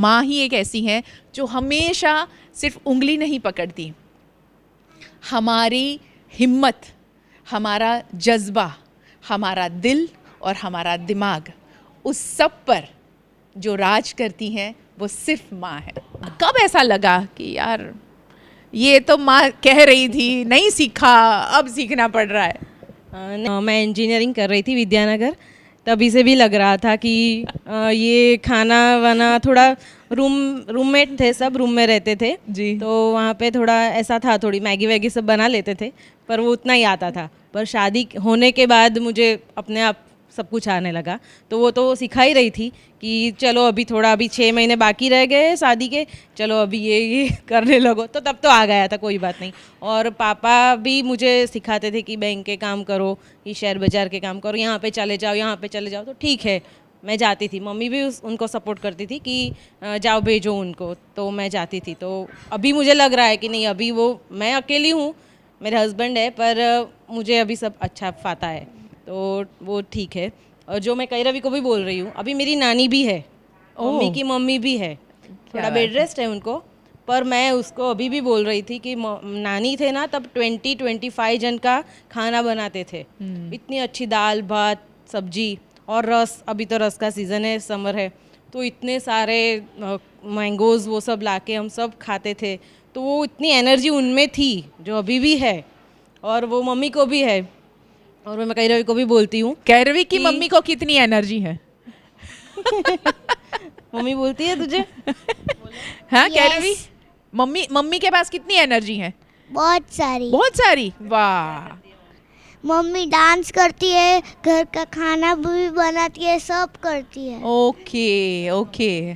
माँ ही एक ऐसी हैं जो हमेशा सिर्फ उंगली नहीं पकड़ती, हमारी हिम्मत, हमारा जज्बा, हमारा दिल और हमारा दिमाग, उस सब पर जो राज करती हैं वो सिर्फ माँ है। कब ऐसा लगा कि यार ये तो माँ कह रही थी, नहीं सीखा, अब सीखना पड़ रहा है? मैं इंजीनियरिंग कर रही थी विद्यानगर, तभी से भी लग रहा था कि ये खाना वाना थोड़ा रूममेट थे, सब रूम में रहते थे जी। तो वहाँ पे थोड़ा ऐसा था, थोड़ी मैगी वैगी सब बना लेते थे, पर वो उतना ही आता था। पर शादी होने के बाद मुझे अपने आप सब कुछ आने लगा, तो वो तो सिखा ही रही थी कि चलो अभी 6 महीने बाकी रह गए शादी के, चलो अभी ये करने लगो, तो तब तो आ गया था, कोई बात नहीं। और पापा भी मुझे सिखाते थे कि बैंक के काम करो, ये शेयर बाज़ार के काम करो, यहाँ पे चले जाओ, यहाँ पे चले जाओ, तो ठीक है मैं जाती थी। मम्मी भी उनको सपोर्ट करती थी कि जाओ भेजो उनको, तो मैं जाती थी। तो अभी मुझे लग रहा है कि नहीं, अभी वो मैं अकेली हूँ, मेरे हस्बैंड है, पर मुझे अभी सब अच्छा फाता है, तो वो ठीक है। और जो मैं कई रवि को भी बोल रही हूँ, अभी मेरी नानी भी है, मम्मी की मम्मी भी है, थोड़ा बेड रेस्ट है उनको, पर मैं उसको अभी भी बोल रही थी कि नानी थे ना तब 20-25 जन का खाना बनाते थे, इतनी अच्छी दाल भात सब्जी और रस, अभी तो रस का सीज़न है, समर है, तो इतने सारे मैंगोज़ वो सब लाके हम सब खाते थे, तो वो इतनी एनर्जी उनमें थी जो अभी भी है, और वो मम्मी को भी है। और मैं कई रवि को भी बोलती हूँ, कैरवी की मम्मी को कितनी एनर्जी है? मम्मी बोलती है तुझे? हाँ Yes. कैरवी, मम्मी के पास कितनी एनर्जी है? बहुत सारी। बहुत सारी। वाह। मम्मी डांस करती है, घर का खाना भी बनाती है, सब करती है। Okay okay.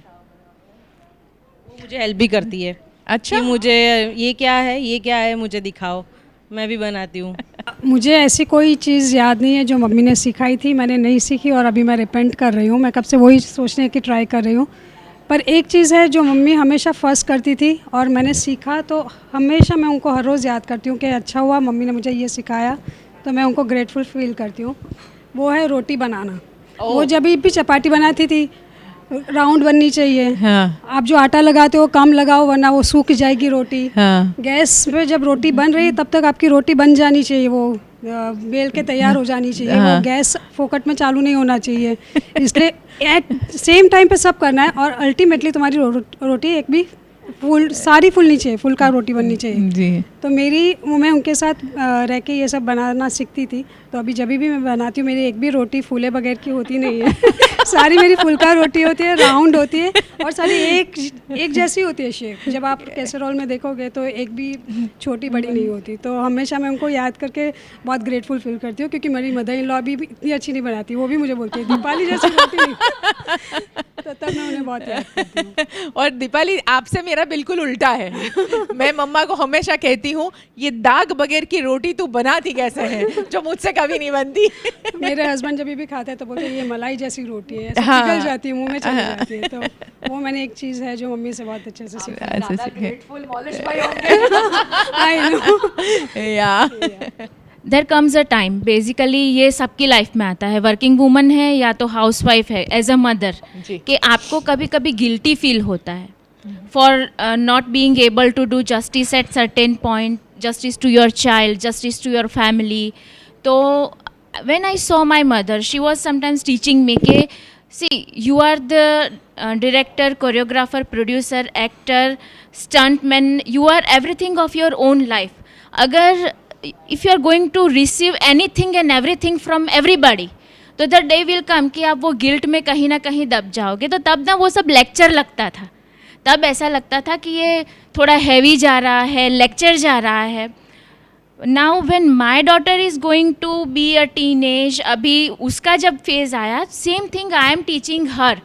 वो मुझे हेल्प भी करती है अच्छा। कि मुझे ये क्या है, ये क्या है, मुझे दिखाओ, मैं भी बनाती हूँ। मुझे ऐसी कोई चीज़ याद नहीं है जो मम्मी ने सिखाई थी, मैंने नहीं सीखी और अभी मैं रिपेंट कर रही हूँ। मैं कब से वही सोचने की ट्राई कर रही हूँ। पर एक चीज़ है जो मम्मी हमेशा फर्स्ट करती थी और मैंने सीखा, तो हमेशा मैं उनको हर रोज़ याद करती हूँ कि अच्छा हुआ मम्मी ने मुझे ये सिखाया, तो मैं उनको ग्रेटफुल फील करती हूँ। वो है रोटी बनाना। वो जब भी चपाती बनाती थी, राउंड बननी चाहिए। हाँ। आप जो आटा लगाते हो कम लगाओ वरना वो सूख जाएगी रोटी। हाँ। गैस पे जब रोटी बन रही है तब तक आपकी रोटी बन जानी चाहिए, वो बेल के तैयार हो जानी चाहिए। हाँ। वो गैस फोकट में चालू नहीं होना चाहिए। इसलिए एट सेम टाइम पे सब करना है और अल्टीमेटली तुम्हारी रोटी एक भी सारी फुलनी चाहिए, फुल का रोटी बननी चाहिए जी। तो मैं उनके साथ रह के ये सब बनाना सीखती थी। तो अभी जब भी मैं बनाती हूँ मेरी एक भी रोटी फूले बगैर की होती नहीं है। सारी मेरी फुल्का रोटी होती है, राउंड होती है और सारी एक जैसी होती है शेप। जब आप कैसरोल में देखोगे तो एक भी छोटी बड़ी नहीं होती। तो हमेशा मैं उनको याद करके बहुत ग्रेटफुल फील करती हूँ, क्योंकि मेरी मदर इन लॉ भी इतनी अच्छी नहीं बनाती, वो भी मुझे बोलती है दीपाली जैसी रोटी नहीं। तो तब मैं उन्हें बहुत याद करती हूँ। और दीपाली आपसे मेरा बिल्कुल उल्टा है। मैं मम्मा को हमेशा कहती हूँ ये दाग बगैर की रोटी तू बनाती कैसे है, जो मुझसे कभी नहीं बनती। मेरे हस्बैंड जब भी खाते हैं तो बोलते हैं ये मलाई जैसी रोटी है, ऐसे हाँ। पिघल जाती है, मुंह में चली जाती है। तो वो मैंने एक चीज़ है जो मम्मी से बहुत अच्छे से सीखा। I know. या there comes a time, basically ये सबकी लाइफ में आता है, वर्किंग वूमन है या तो हाउस वाइफ है, एज अ मदर, जी। कि आपको कभी कभी गिल्टी फील होता है for not being able to do justice at certain point, justice to your child, justice to your family. तो when I saw my mother, she was sometimes teaching me कि see, you are the director, choreographer, producer, actor, stuntman, you are everything of your own life. अगर if you are going to receive anything and everything from everybody, तो the day will come कि आप वो guilt में कहीं ना कहीं दब जाओगे. तो तब ना वो सब लेक्चर लगता था, तब ऐसा लगता था कि ये थोड़ा हैवी जा रहा है, लेक्चर जा रहा है. Now when my daughter is going to be a teenage, अभी उसका जब फेज़ आया, same thing I am teaching her.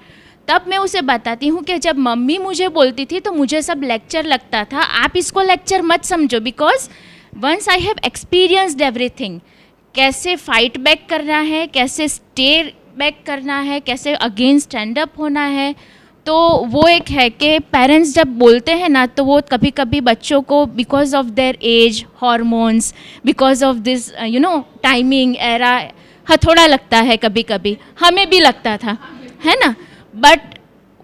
तब मैं उसे बताती हूँ कि जब मम्मी मुझे बोलती थी तो मुझे सब लेक्चर लगता था, आप इसको लेक्चर मत समझो, because once I have experienced everything, कैसे फाइट बैक करना है, कैसे स्टे बैक करना है, कैसे अगेन स्टैंड अप होना है. तो वो एक है कि पेरेंट्स जब बोलते हैं ना, तो वो कभी कभी बच्चों को because of their age, hormones, because of this you know timing era, हथौड़ा लगता है. कभी कभी हमें भी लगता था, है ना. बट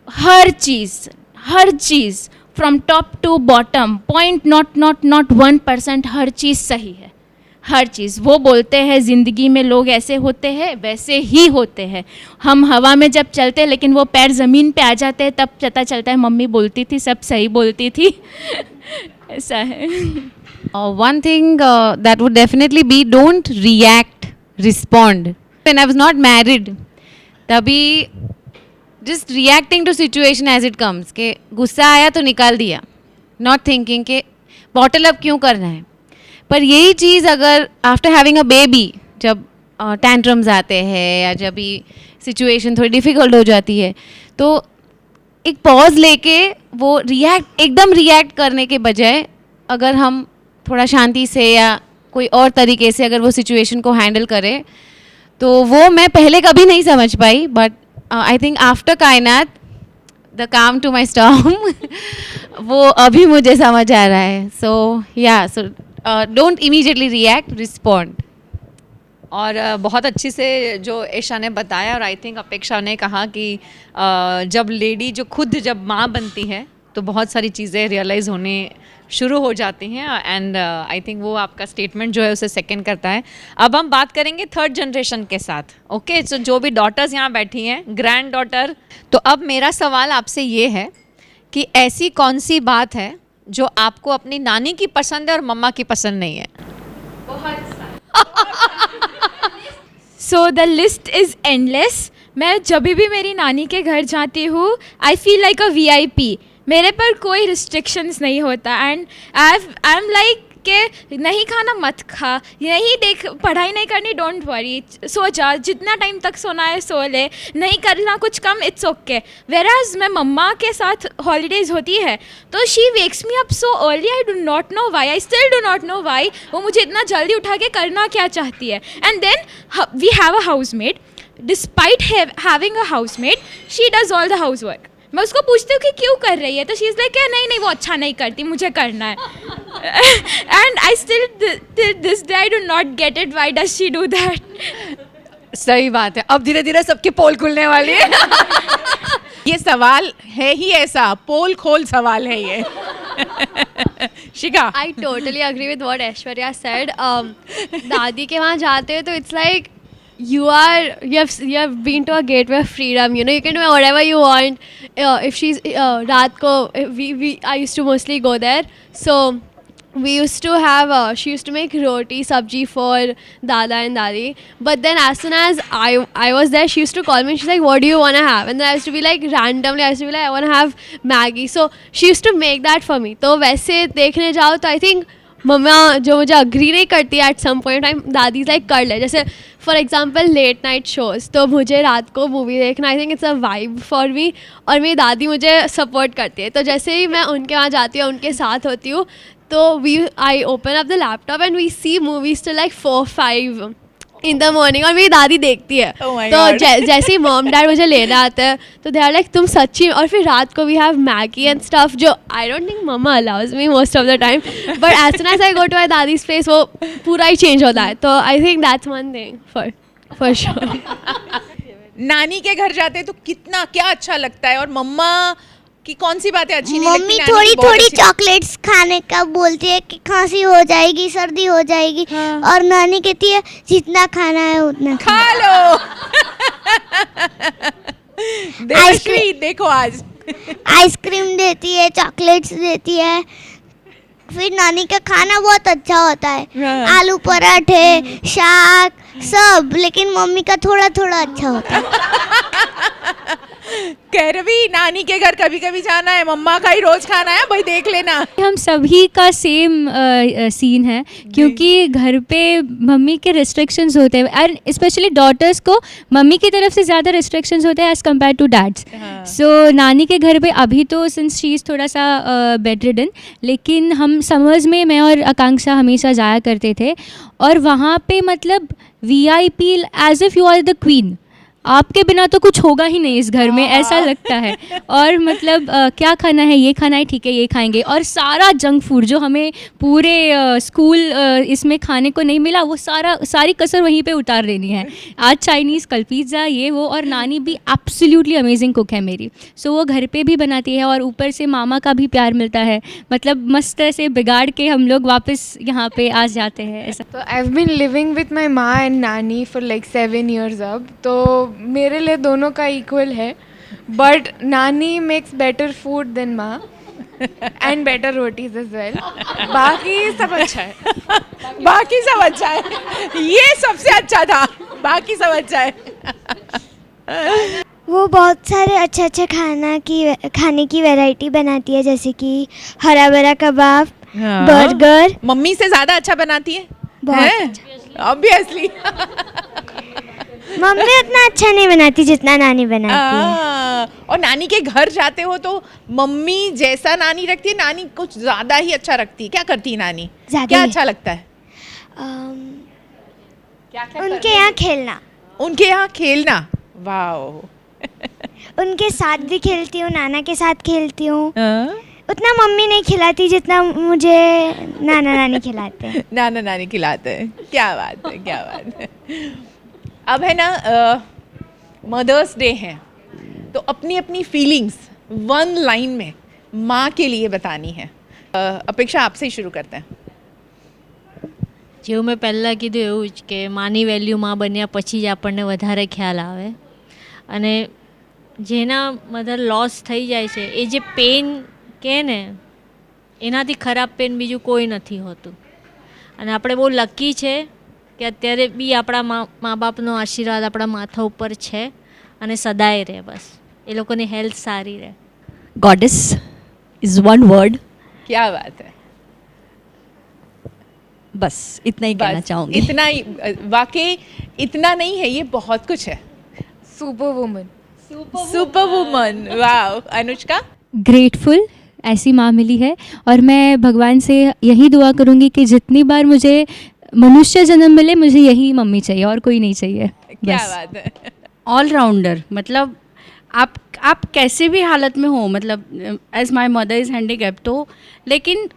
हर चीज़, हर चीज़ from top to bottom, point not 1%, हर चीज़ सही है, हर चीज़। वो बोलते हैं ज़िंदगी में लोग ऐसे होते हैं, वैसे ही होते हैं। हम हवा में जब चलते हैं लेकिन वो पैर ज़मीन पे आ जाते हैं, तब पता चलता है मम्मी बोलती थी, सब सही बोलती थी। ऐसा है। One thing that would definitely be don't react, respond. When I was not married, तभी just reacting to situation as it comes, के गुस्सा आया तो निकाल दिया, not thinking के bottle up क्यों करना है। पर यही चीज़ अगर आफ्टर हैविंग अ बेबी, जब टैंट्रम्स आते हैं या जब भी सिचुएशन थोड़ी डिफ़िकल्ट हो जाती है, तो एक पॉज लेके वो एकदम रिएक्ट करने के बजाय अगर हम थोड़ा शांति से या कोई और तरीके से अगर वो सिचुएशन को हैंडल करें, तो वो मैं पहले कभी नहीं समझ पाई। But I think after Kainat the calm to my storm वो अभी मुझे समझ आ रहा है। So so don't immediately react, respond. और बहुत अच्छी से जो ईशा ने बताया, और आई थिंक अपेक्षा ने कहा कि जब लेडी जो खुद जब माँ बनती है तो बहुत सारी चीज़ें रियलाइज़ होने शुरू हो जाती हैं, एंड आई थिंक वो आपका स्टेटमेंट जो है उसे सेकंड करता है। अब हम बात करेंगे थर्ड जनरेशन के साथ। ओके, सो जो भी डॉटर्स यहाँ बैठी हैं, ग्रैंड डॉटर, तो अब मेरा सवाल आपसे ये है कि ऐसी कौन सी बात है जो आपको अपनी नानी की पसंद है और मम्मा की पसंद नहीं है? So the list is endless. मैं जब भी मेरी नानी के घर जाती हूँ, I feel like a VIP। मेरे पर कोई रिस्ट्रिक्शंस नहीं होता, एंड आई एम लाइक के नहीं खाना मत खा, नहीं देख, पढ़ाई नहीं करनी, डोंट वरी, सो जा, जितना टाइम तक सोना है सो ले, नहीं करना कुछ कम, इट्स ओके। वेराज मैं मम्मा के साथ हॉलीडेज़ होती है तो she wax me up so early, I do not know why, I still do not know why वो मुझे इतना जल्दी उठा के करना क्या चाहती है। And then we have a housemate, despite having a housemate she does all the house work. मैं उसको पूछती हूँ कि क्यों कर रही है, तो शी इज़ लाइक नहीं वो अच्छा नहीं करती, मुझे करना है। And I still this day I do not get it, why does she do that. सही बात है, अब धीरे धीरे सबकी पोल खुलने वाली है। ये सवाल है ही ऐसा, पोल खोल सवाल है ये। शिखा, I totally agree with what Aishwarya said. दादी के वहाँ जाते हो तो it's like you have been to a gateway of freedom. You know, you can do whatever you want. If she's रात को I used to mostly go there. So we used to have she used to make roti sabji for dada and dadi, but then as soon as I was there, she used to call me and she's like, what do you want to have? And then I used to be like, randomly I used to be like, I want to have Maggie. So she used to make that for me. तो वैसे देखने जाओ तो I think मम्मा जो मुझे agree नहीं करती at some point time, दादी लाइक कर ले। जैसे for example let night shows, तो मुझे रात को मूवी देखना, I think it's a vibe for me, और मेरी दादी मुझे सपोर्ट करती है। तो जैसे ही मैं उनके वहाँ जाती हूँ, उनके साथ होती हूँ, तो I open up the laptop and we see movies to like 4-5 in the morning, और मेरी दादी देखती है। Oh my तो God. जैसे ही मॉम डैड मुझे लेने आते हैं तो दे आर लाइक तुम सच्ची, और फिर रात को we have Maggi and stuff, जो आई डोंट थिंक मम्मा allows me most of the time, but as soon as I go to my दादीज प्लेस वो पूरा ही चेंज होता है। तो I think that's one thing for sure. नानी के घर जाते तो कितना क्या अच्छा लगता है, और मम्मा की कौन सी बातें अच्छी नहीं लगती? मम्मी नानी की थोड़ी बहुत थोड़ी अच्छी- चॉकलेट्स खाने का बोलती है कि खांसी हो जाएगी, सर्दी हो जाएगी, और नानी कहती है जितना खाना है उतना खा लो। देवश्री, देखो आज आइसक्रीम देती है, चॉकलेट्स देती है। फिर नानी का खाना बहुत अच्छा होता है, आलू पराठे, शाक सब, लेकिन मम्मी का थोड़ा थोड़ा अच्छा होता है। कैरवी, नानी के घर कभी कभी जाना है, मम्मा का ही रोज खाना है, भाई देख लेना। हम सभी का सेम सीन है, क्योंकि घर पे मम्मी के रिस्ट्रिक्शंस होते हैं, और स्पेशली डॉटर्स को मम्मी की तरफ से ज़्यादा रिस्ट्रिक्शंस होते हैं एज़ कम्पेयर टू डैड्स। सो नानी के घर पे अभी तो सिंस शी इज़ थोड़ा सा बेड रिडन, लेकिन हम समर्स में मैं और आकांक्षा हमेशा जाया करते थे, और वहाँ पे मतलब VIP as if you are the queen, आपके बिना तो कुछ होगा ही नहीं इस घर में, ऐसा लगता है। और मतलब क्या खाना है, ये खाना है, ठीक है ये खाएंगे। और सारा जंक फूड जो हमें पूरे स्कूल इसमें खाने को नहीं मिला, वो सारी कसर वहीं पे उतार देनी है। आज चाइनीज़, कल पिज़्ज़ा, ये वो। और नानी भी एब्सोल्युटली अमेजिंग कुक है मेरी, सो वो घर पे भी बनाती है और ऊपर से मामा का भी प्यार मिलता है। मतलब मस्त से बिगाड़ के हम लोग वापस यहाँ पे आ जाते हैं, ऐसा। तो I have been living with my maa and नानी फॉर लाइक 7 years अब, तो मेरे लिए दोनों का इक्वल है। But nani makes better food than maa and better rotis as well. बाकी सब अच्छा है। बाकी सब अच्छा है, ये सबसे अच्छा था, बाकी सब अच्छा है। वो बहुत सारे अच्छे खाने की वैरायटी बनाती है, जैसे कि हरा भरा कबाब, बर्गर। मम्मी से ज्यादा अच्छा बनाती है, बहुत ऑब्वियसली। मम्मी उतना अच्छा नहीं बनाती जितना नानी बनाती है। और नानी के घर जाते हो तो मम्मी जैसा नानी रखती है, नानी कुछ ज्यादा ही अच्छा रखती है। क्या करती है नानी, क्या अच्छा लगता है? उनके यहाँ खेलना। उनके यहाँ खेलना, वाओ। उनके साथ भी खेलती हूँ, नाना के साथ खेलती हूँ। उतना मम्मी नहीं खिलाती जितना मुझे नाना नानी खिलाते हैं। नाना नानी खिलाते हैं, क्या बात है, क्या बात है। अब है ना मदर्स डे है, तो अपनी अपनी फीलिंग्स 1 line में माँ के लिए बतानी है। अपेक्षा आपसे ही शुरू करते हैं। જેવું મેં પહેલાં કીધું એવું જ કે માની વેલ્યુ માં બન્યા પછી જ આપણને વધારે ખ્યાલ આવે, અને જેના મધર લોસ થઈ જાય છે એ જે પેન કહે ને એનાથી ખરાબ પેન બીજું કોઈ નથી હોતું. અને આપણે બહુ લકી છે કે અત્યારે બી આપણા મા બાપનો આશીર્વાદ આપણા માથા ઉપર છે અને સદાય રહે. બસ એ લોકોની હેલ્થ સારી રહે. Goddess is one word. क्या बात है, बस इतना ही कहना चाहूँगी. इतना ही, वाकई इतना नहीं है, ये बहुत कुछ है. Super woman. सुपर वुमन, वाह. अनुष्का? ग्रेटफुल, ऐसी माँ मिली है और मैं भगवान से यही दुआ करूँगी कि जितनी बार मुझे मनुष्य जन्म मिले मुझे यही मम्मी चाहिए और कोई नहीं चाहिए. क्या बात है. ऑलराउंडर, मतलब आप कैसे भी हालत में हो, मतलब as my mother is handicap, तो लेकिन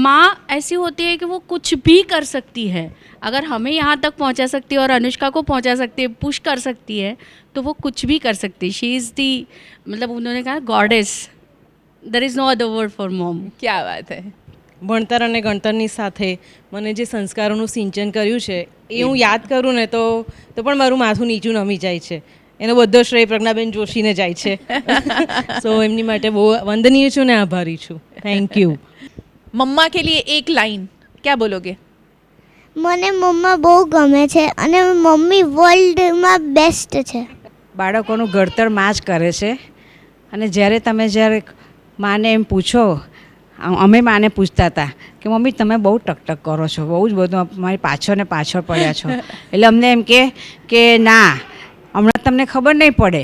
माँ ऐसी होती है कि वो कुछ भी कर सकती है. अगर हमें यहाँ तक पहुँचा सकती है और अनुष्का को पहुँचा सकती है, पुश कर सकती है, तो वो कुछ भी कर सकती है. शी इज़ दी, मतलब उन्होंने कहा goddess. There is no other word for mom. क्या बात है. ભણતર અને ગણતરની સાથે મને જે સંસ્કારોનું સિંચન કર્યું છે એ હું યાદ કરું ને તો પણ મારું માથું નીચું નમી જાય છે. એનો બધો શ્રેય પ્રજ્ઞાબેન જોશીને જાય છે. સો એમની માટે બહુ વંદનીય છું ને આભારી છું. Thank you. मम्मा के लिए एक लाइन क्या बोलोगे? મને મમ્મા બહુ ગમે છે અને મમ્મી વર્લ્ડમાં બેસ્ટ છે. બાળકોનું ઘડતર માં જ કરે છે. અને જ્યારે માને એમ પૂછો, અમે માને પૂછતા હતા કે મમ્મી તમે બહુ ટકટક કરો છો, બહુ જ બધું મારી પાછળ ને પાછળ પડ્યા છો. એટલે અમને એમ કે ના, હમણાં તમને ખબર નહીં પડે,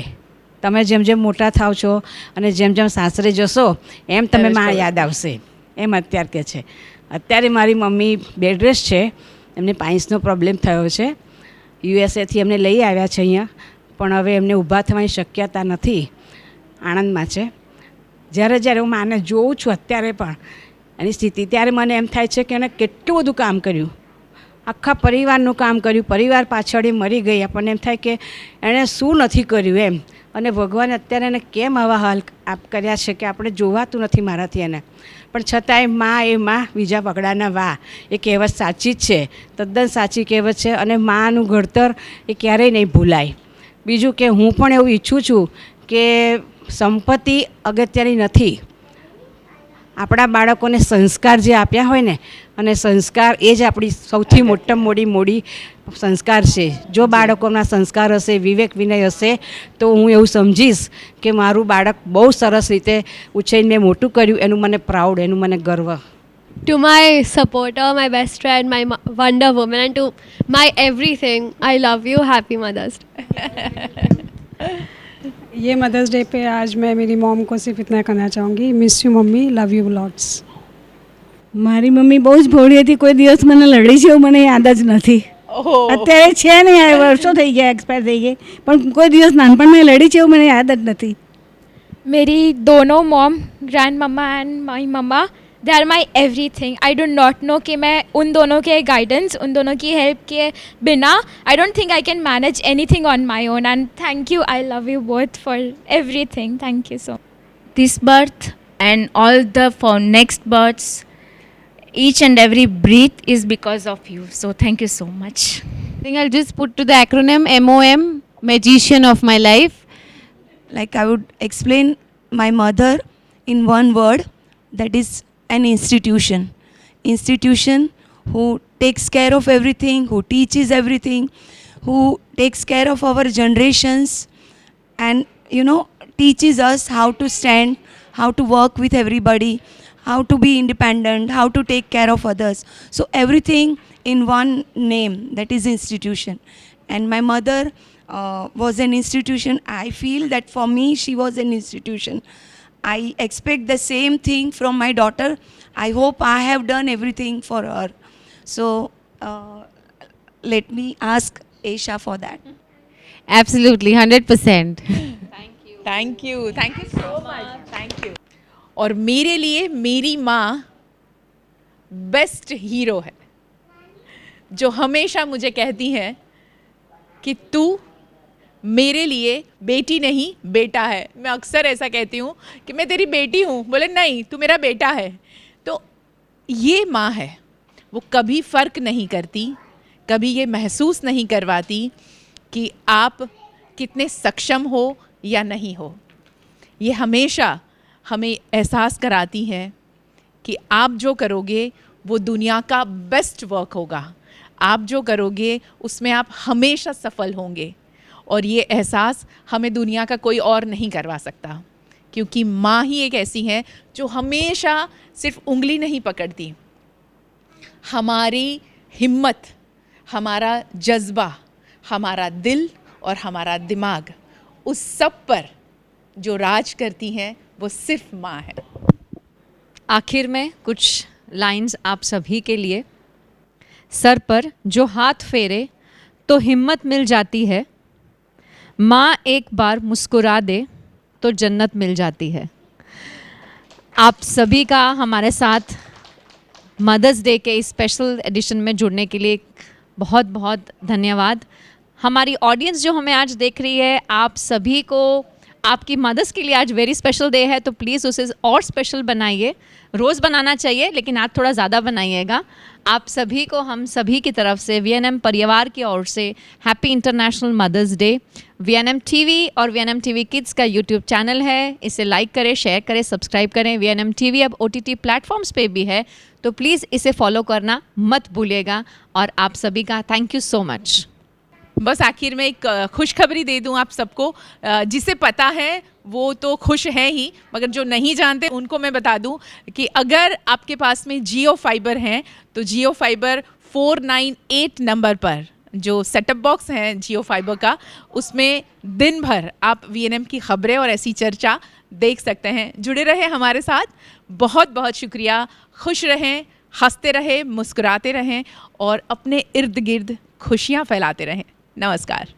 તમે જેમ જેમ મોટા થાવ છો અને જેમ જેમ સાસરે જશો એમ તમે માં યાદ આવશે, એમ અત્યારે કહે છે. અત્યારે મારી મમ્મી બેડ રેસ્ટ છે, એમને પાઇન્સનો પ્રોબ્લેમ થયો છે. યુએસએથી એમને લઈ આવ્યા છે અહીંયા, પણ હવે એમને ઊભા થવાની શક્યતા નથી. આણંદમાં છે. જ્યારે હું માને જોઉં છું અત્યારે પણ એની સ્થિતિ, ત્યારે મને એમ થાય છે કે એણે કેટલું બધું કામ કર્યું, આખા પરિવારનું કામ કર્યું, પરિવાર પાછળ એ મરી ગઈ. આપણને એમ થાય કે એણે શું નથી કર્યું એમ, અને ભગવાને અત્યારે એને કેમ આવા હાલ કર્યા છે કે આપણે જોવાતું નથી મારાથી એને. પણ છતાંય માં એ માં બીજા પગડાના વા, એ કહેવત સાચી જ છે, તદ્દન સાચી કહેવત છે. અને માનું ઘડતર એ ક્યારેય નહીં ભૂલાય. બીજું કે હું પણ એવું ઈચ્છું છું કે સંપત્તિ અગત્યની નથી, આપણા બાળકોને સંસ્કાર જે આપ્યા હોય ને, અને સંસ્કાર એ જ આપણી સૌથી મોટી મોટી સંસ્કાર છે. જો બાળકોના સંસ્કાર હશે, વિવેક વિનય હશે, તો હું એવું સમજીશ કે મારું બાળક બહુ સરસ રીતે ઉછેરીને મેં મોટું કર્યું, એનું મને પ્રાઉડ, એનું મને ગર્વ. To my supporter, my best friend, my Wonder Woman, and to my everything, I love you. Happy Mother's Day. ये मदर्स डे पे आज मैं मेरी मॉम को सिर्फ इतना कहना चाहूँगी, miss you mummy, love you lots. મારી મમ્મી બહુ જ ભોળી હતી, કોઈ દિવસ મને લડી છે એવું મને યાદ જ નથી. અત્યારે છે નહીં, આ વર્ષો થઈ ગયા, એક્સપાયર થઈ ગઈ, પણ કોઈ દિવસ નાનપણમાં લડી છે એવું મને યાદ જ નથી. मेरी दोनों mom, grand mamma and my mamma, they are my everything. I do not know कि मैं उन दोनों के गाइडेंस, उन दोनों की हेल्प के बिना आई don't think I can manage anything on my own. And thank you, I love you both for everything. Thank you so much. This birth and all the for next births, each and every breath is because of you. So thank you so much. I think I'll just put to the acronym MOM, magician of my life. Like I would explain my mother in one word, that is an institution. Institution who takes care of everything, who teaches everything, who takes care of our generations, and teaches us how to stand, how to work with everybody, how to be independent, how to take care of others. So everything in one name, that is institution. And my mother was an institution. I feel that for me she was an institution. I expect the same thing from my daughter. I hope I have done everything for her. So let me ask Esha for that. Absolutely, 100%. Thank you so much. Thank you. और मेरे लिए मेरी माँ best hero है, जो हमेशा मुझे कहती है कि तू मेरे लिए बेटी नहीं बेटा है. मैं अक्सर ऐसा कहती हूँ कि मैं तेरी बेटी हूँ, बोले नहीं तू मेरा बेटा है. तो ये माँ है, वो कभी फ़र्क नहीं करती, कभी ये महसूस नहीं करवाती कि आप कितने सक्षम हो या नहीं हो. ये हमेशा हमें एहसास कराती हैं कि आप जो करोगे वो दुनिया का बेस्ट वर्क होगा, आप जो करोगे उसमें आप हमेशा सफल होंगे. और ये एहसास हमें दुनिया का कोई और नहीं करवा सकता, क्योंकि माँ ही एक ऐसी है जो हमेशा सिर्फ उंगली नहीं पकड़ती, हमारी हिम्मत, हमारा जज्बा, हमारा दिल और हमारा दिमाग, उस सब पर जो राज करती हैं वो सिर्फ माँ है. आखिर में कुछ लाइंस आप सभी के लिए. सर पर जो हाथ फेरे तो हिम्मत मिल जाती है, माँ एक बार मुस्कुरा दे तो जन्नत मिल जाती है. आप सभी का हमारे साथ मदर्स डे के इस स्पेशल एडिशन में जुड़ने के लिए बहुत बहुत धन्यवाद. हमारी ऑडियंस जो हमें आज देख रही है, आप सभी को आपकी मदर्स के लिए आज वेरी स्पेशल डे है, तो प्लीज़ उसे और स्पेशल बनाइए. रोज़ बनाना चाहिए लेकिन आज थोड़ा ज़्यादा बनाइएगा. आप सभी को हम सभी की तरफ से VNM परिवार की ओर से happy international mother's day. VNM TV और VNM TV किड्स का यूट्यूब चैनल है, इसे लाइक करें, शेयर करें, सब्सक्राइब करें. VNM TV अब OTT प्लेटफॉर्म्स पे भी है, तो प्लीज़ इसे फॉलो करना मत भूलिएगा. और आप सभी का थैंक यू सो मच. बस आखिर में एक खुशखबरी दे दूं आप सबको. जिसे पता है वो तो खुश है ही, मगर जो नहीं जानते उनको मैं बता दूं कि अगर आपके पास में जियो फाइबर है तो जियो फाइबर 498 नंबर पर जो सेटअप बॉक्स है जियो फाइबर का, उसमें दिन भर आप VNM की खबरें और ऐसी चर्चा देख सकते हैं. जुड़े रहे हमारे साथ. बहुत बहुत शुक्रिया. खुश रहें, हंसते रहें, मुस्कुराते रहें और अपने इर्द गिर्द खुशियाँ फैलाते रहें. नमस्कार.